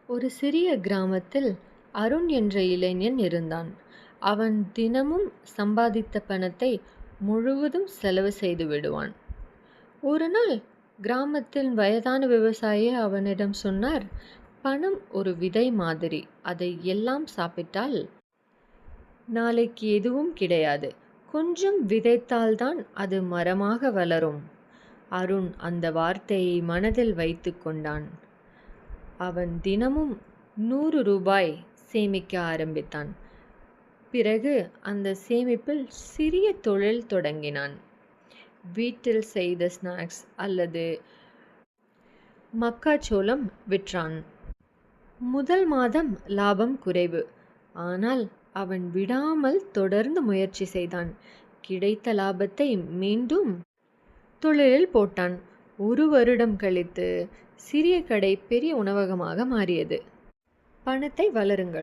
ஒரு சிறிய கிராமத்தில் அருண் என்ற இளைஞன் இருந்தான். அவன் தினமும் சம்பாதித்த பணத்தை முழுவதும் செலவு செய்து விடுவான். ஒரு நாள் கிராமத்தின் வயதான விவசாயி அவனிடம் சொன்னார், பணம் ஒரு விதை மாதிரி. அதை எல்லாம் சாப்பிட்டால் நாளைக்கு எதுவும் கிடையாது. கொஞ்சம் விதைத்தால்தான் அது மரமாக வளரும். அருண் அந்த வார்த்தையை மனதில் வைத்து கொண்டான். அவன் தினமும் 100 ரூபாய் சேமிக்க ஆரம்பித்தான். பிறகு அந்த சேமிப்பில் சிறிய தொழில் தொடங்கினான். வீட்டில் செய்த ஸ்நாக்ஸ் அல்லது மக்காச்சோளம் விற்றான். முதல் மாதம் லாபம் குறைவு. ஆனால் அவன் விடாமல் தொடர்ந்து முயற்சி செய்தான். கிடைத்த லாபத்தை மீண்டும் தொழிலில் போட்டான். 1 வருடம் கழித்து சிறிய கடை பெரிய உணவகமாக மாறியது. பணத்தை வளருங்கள்.